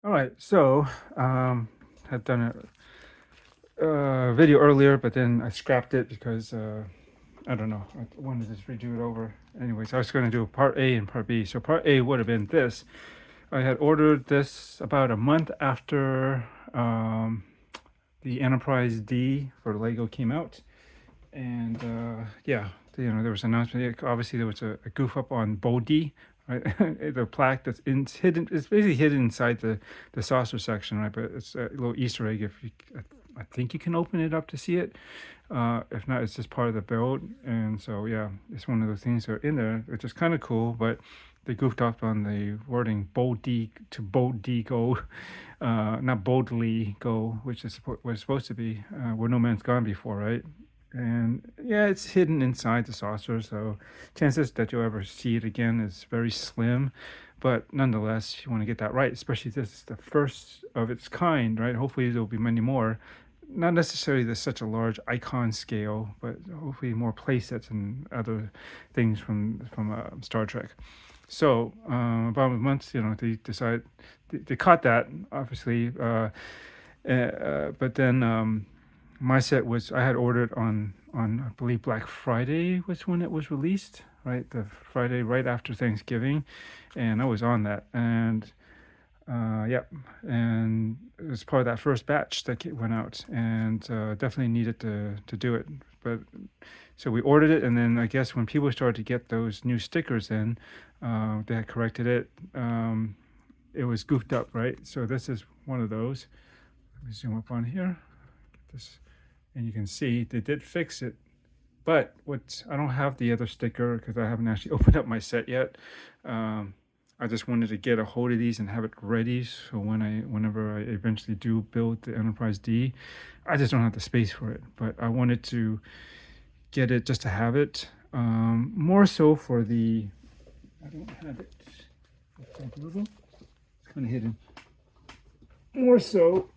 All right, so had done a video earlier, but then I scrapped it because I don't know. I wanted to just redo it over. Anyways, I was going to do part A and part B. So part A would have been this. I had ordered this about a month after the Enterprise D for Lego came out, and yeah, there was an announcement. Yeah, obviously, there was a goof up on Bodhi, right? The plaque that's hidden. It's basically hidden inside the saucer section, right? But it's a little Easter egg. If you, I think you can open it up to see it. If not, it's just part of the build. And so yeah, it's one of those things that are in there, which is kind of cool. But they goofed up on the wording Bodhi to Bodhi go, not boldly go, which is was supposed to be where no man's gone before, right? And yeah, it's hidden inside the saucer, so chances that you'll ever see it again is very slim. But nonetheless, you want to get that right, especially this is the first of its kind, right? Hopefully, there'll be many more. Not necessarily there's such a large icon scale, but hopefully more playsets and other things from Star Trek. So about a month, they decide they caught that obviously, but then. My set was I had ordered on I believe Black Friday was when it was released, right? The Friday right after Thanksgiving, and I was on that, and yeah, and it was part of that first batch that went out, and definitely needed to do it. But so we ordered it, and then I guess when people started to get those new stickers in, they had corrected it. It was goofed up, right? So this is one of those. Let me zoom up on here. Get this. And you can see they did fix it, but what I don't have the other sticker because I haven't actually opened up my set yet. I just wanted to get a hold of these and have it ready, so whenever I eventually do build the Enterprise D, I just don't have the space for it. But I wanted to get it just to have it, more so for the. I don't have it. It's kind of hidden. More so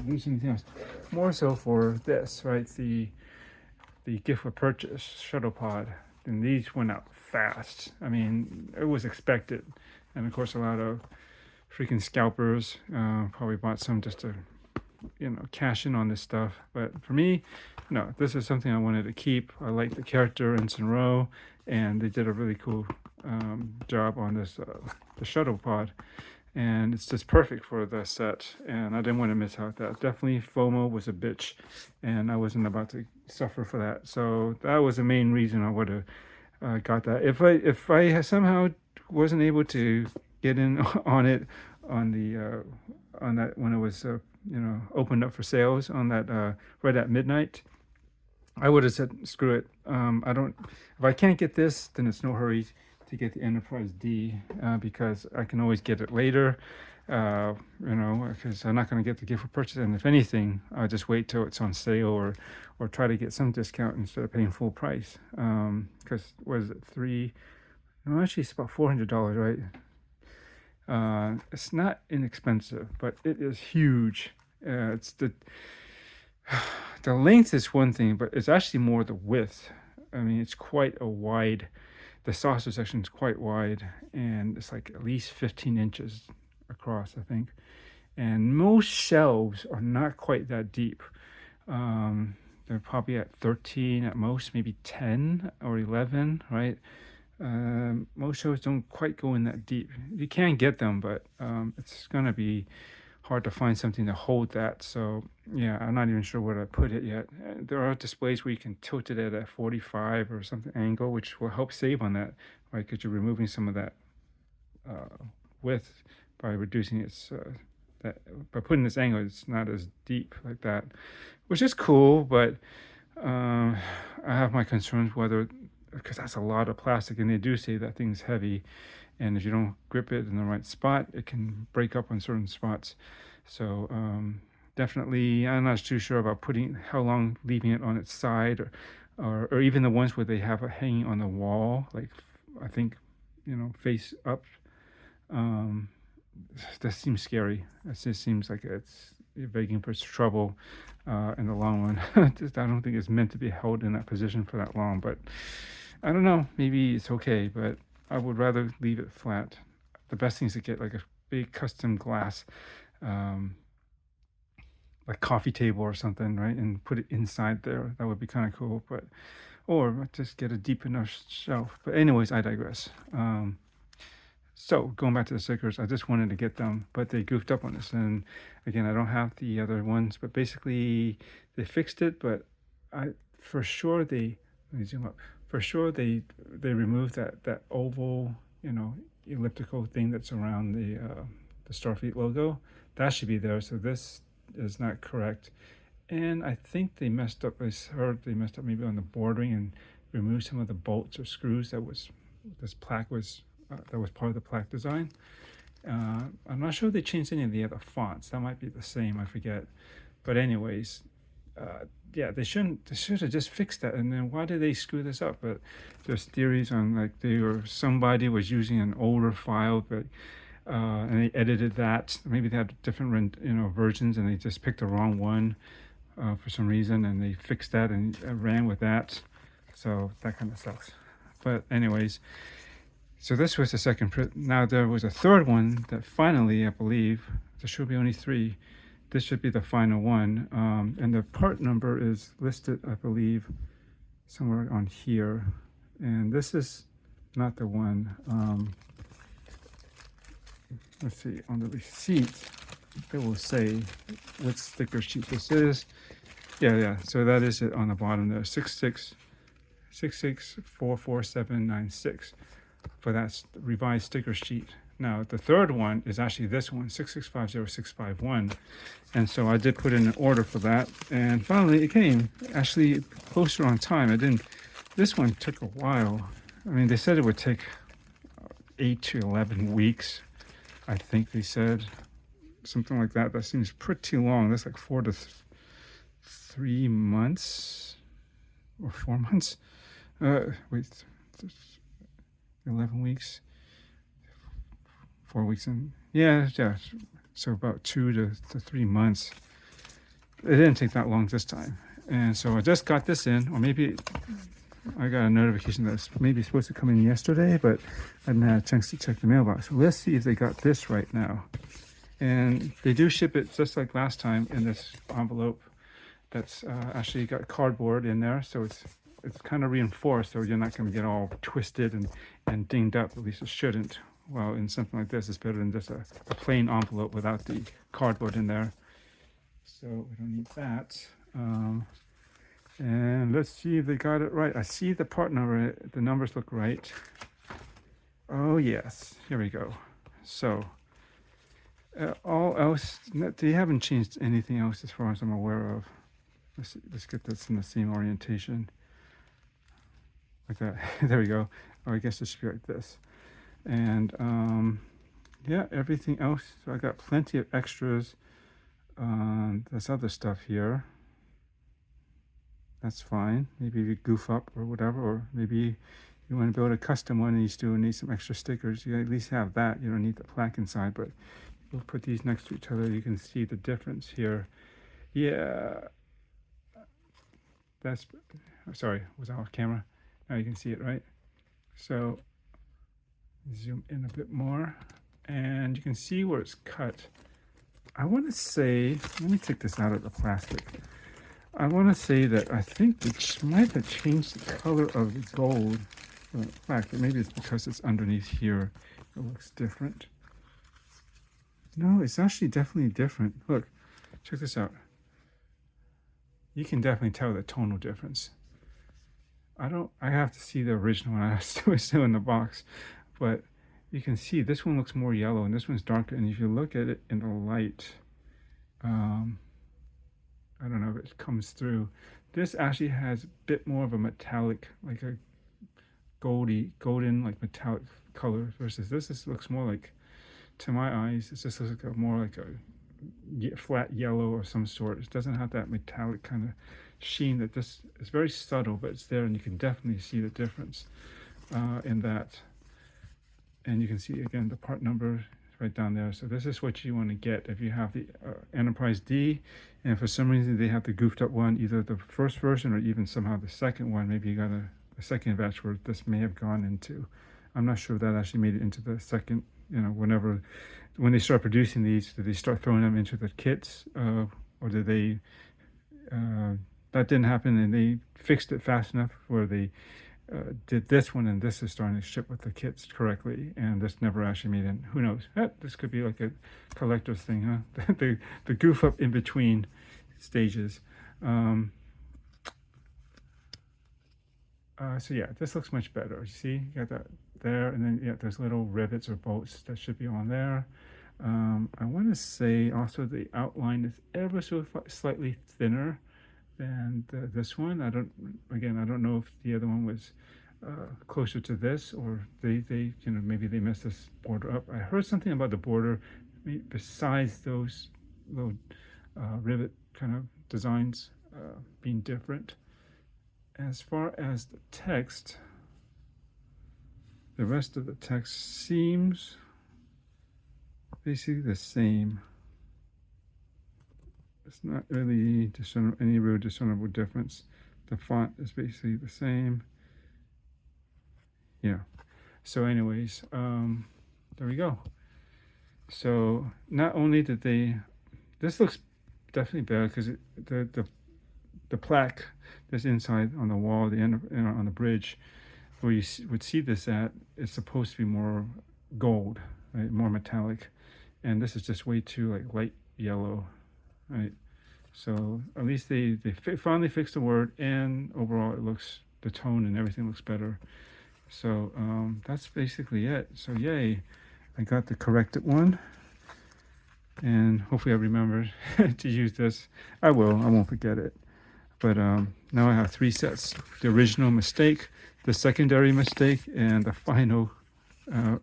lose anything else. More so for this, right? The gift for purchase shuttle pod, and these went out fast. I mean, it was expected, and of course, a lot of freaking scalpers probably bought some just to cash in on this stuff. But for me, no, this is something I wanted to keep. I like the character Ensign Ro, and they did a really cool job on this the shuttle pod, and it's just perfect for the set, and I didn't want to miss out that. Definitely FOMO was a bitch, and I wasn't about to suffer for that. So that was the main reason I would have got that. If I somehow wasn't able to get in on it on the on that when it was opened up for sales on that right at midnight, I would have said screw it. I don't. If I can't get this, then it's no hurry to get the Enterprise D because I can always get it later. Because I'm not going to get the gift for purchase, and if anything, I'll just wait till it's on sale or try to get some discount instead of paying full price. Because was it three? No, actually, it's about $400, right? It's not inexpensive, but it is huge. It's the length is one thing, but it's actually more the width. I mean, it's quite a wide. The saucer section is quite wide, and it's like at least 15 inches across, I think. And most shelves are not quite that deep. They're probably at 13 at most, maybe 10 or 11, right? Most shows don't quite go in that deep. You can get them, but it's gonna be hard to find something to hold that. So yeah, I'm not even sure where to put it yet. There are displays where you can tilt it at a 45 or something angle, which will help save on that, right? Because you're removing some of that width by reducing its that by putting this angle, it's not as deep like that, which is cool. But I have my concerns whether because that's a lot of plastic, and they do say that thing's heavy, and if you don't grip it in the right spot, it can break up on certain spots. So definitely, I'm not too sure about how long leaving it on its side, or even the ones where they have it hanging on the wall, like I think face up. Um, that seems scary. It just seems like it's begging for trouble in the long run. Just, I don't think it's meant to be held in that position for that long, but I don't know, maybe it's okay, but I would rather leave it flat. The best thing is to get like a big custom glass, um, like coffee table or something, right? And put it inside there. That would be kind of cool. But or just get a deep enough shelf. But anyways, I digress. So going back to the stickers, I just wanted to get them, but they goofed up on us. And again, I don't have the other ones, but basically they fixed it. But I for sure they let me zoom up. For sure they removed that oval, elliptical thing that's around the Starfleet logo. That should be there. So this is not correct. And I think they messed up. I heard they messed up maybe on the bordering and removed some of the bolts or screws this plaque was that was part of the plaque design. I'm not sure they changed any of the other fonts. That might be the same. I forget. But anyways, yeah, they should have just fixed that. And then why did they screw this up? But there's theories on like somebody was using an older file, but and they edited that. Maybe they had different versions, and they just picked the wrong one for some reason, and they fixed that and ran with that. So that kind of sucks. But anyways, so this was the second print. Now there was a third one that finally, I believe, there should be only 3. This should be the final one. And the part number is listed, I believe, somewhere on here. And this is not the one. Let's see, on the receipt, it will say what sticker sheet this is. Yeah. So that is it on the bottom there. 666644796 for that revised sticker sheet. Now the third one is actually this one, 6650651, and so I did put in an order for that, and finally it came actually closer on time. This one took a while. I mean, they said it would take 8 to 11 weeks. I think they said something like that. That seems pretty long. That's like 4 to 3 months or 4 months. Wait, 11 weeks, 4 weeks, and yeah. So about 2 to 3 months. It didn't take that long this time, and so I just got this in, or maybe I got a notification that's maybe supposed to come in yesterday, but I didn't have a chance to check the mailbox. So let's see if they got this right now. And they do ship it just like last time in this envelope that's actually got cardboard in there, so it's kind of reinforced, so you're not going to get all twisted and dinged up. At least it shouldn't. Well, in something like this, it's better than just a plain envelope without the cardboard in there. So we don't need that. And let's see if they got it right. I see the part number. The numbers look right. Oh yes, here we go. So all else, they haven't changed anything else as far as I'm aware of. Let's get this in the same orientation. Like that. There we go. Or I guess it should be like this. And yeah, everything else. So I got plenty of extras. There's other stuff here. That's fine. Maybe you goof up or whatever, or maybe you want to build a custom one and you still need some extra stickers. You at least have that. You don't need the plaque inside, but we'll put these next to each other. You can see the difference here. Yeah. That's, sorry, was that off camera? Now you can see it, right? So zoom in a bit more and you can see where it's cut. I want to say, let me take this out of the plastic. I want to say that I think it might have changed the color of the gold plaque, but maybe it's because it's underneath here. It looks different. No, it's actually definitely different. Look, check this out. You can definitely tell the tonal difference. I have to see the original one. I was still in the box, but you can see this one looks more yellow and this one's darker. And if you look at it in the light, I don't know if it comes through. This actually has a bit more of a metallic, like a golden, like metallic color, versus this looks more like, to my eyes, it just looks like more like a flat yellow or some sort. It doesn't have that metallic kind of sheen that this is very subtle, but it's there, and you can definitely see the difference in that. And you can see again the part number right down there. So this is what you want to get if you have the Enterprise D, and for some reason they have the goofed up one, either the first version or even somehow the second one. Maybe you got a second batch where this may have gone into. I'm not sure if that actually made it into the second you know, when they start producing these, do they start throwing them into the kits, or do they? That didn't happen, and they fixed it fast enough where they did this one, and this is starting to ship with the kits correctly, and this never actually made it. Who knows? This could be like a collector's thing, huh? the goof up in between stages. So yeah, this looks much better. You see, you got that there, and then yeah, there's little rivets or bolts that should be on there. I want to say also the outline is ever so slightly thinner than this one. I don't know if the other one was closer to this, or they you know, maybe they messed this border up. I heard something about the border besides those little rivet kind of designs being different. As far as the text, the rest of the text seems basically the same. It's not really any real discernible difference. The font is basically the same. Yeah. So anyways, there we go. So not only did this looks definitely better because the plaque that's inside on the wall, the end, you know, on the bridge, where you would see this at, is supposed to be more gold, right? More metallic, and this is just way too like light yellow, right? So at least they finally fixed the word, and overall it looks, the tone and everything looks better. So that's basically it. So yay, I got the corrected one, and hopefully I remember to use this. I won't forget it. But now I have 3 sets: the original mistake, the secondary mistake, and the final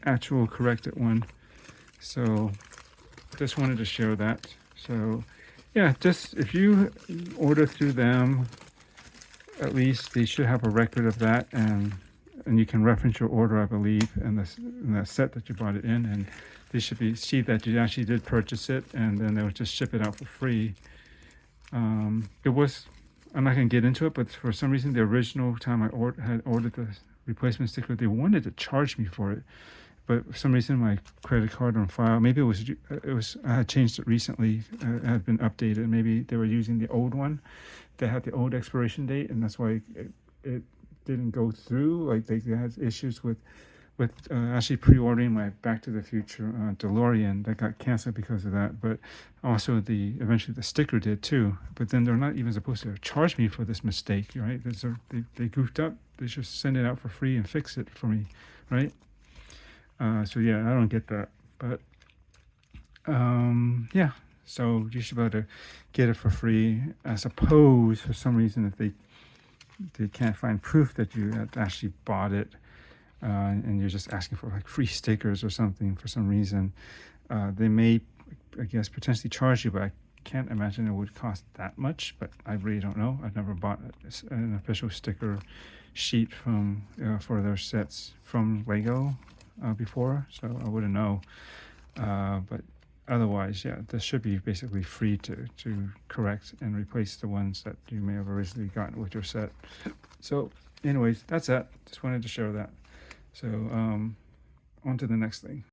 actual corrected one. So just wanted to share that. So yeah, just if you order through them, at least they should have a record of that, and you can reference your order, I believe, in the set that you bought it in, and they should see that you actually did purchase it, and then they'll just ship it out for free. I'm not going to get into it, but for some reason, the original time I had ordered the replacement sticker, they wanted to charge me for it. But for some reason, my credit card on file, maybe it was I had changed it recently, it had been updated. Maybe they were using the old one that had the old expiration date, and that's why it didn't go through. Like they had issues with actually pre-ordering my Back to the Future DeLorean. That got canceled because of that. But also eventually the sticker did too. But then they're not even supposed to charge me for this mistake, right? They goofed up. They should send it out for free and fix it for me, right? So yeah, I don't get that. But yeah, so you should be able to get it for free. I suppose for some reason if they can't find proof that you had actually bought it, and you're just asking for like free stickers or something for some reason, they may, I guess, potentially charge you, but I can't imagine it would cost that much. But I really don't know. I've never bought an official sticker sheet for their sets from Lego before, so I wouldn't know. But otherwise, yeah, this should be basically free to correct and replace the ones that you may have originally gotten with your set. So anyways, that's that. Just wanted to share that. So on to the next thing.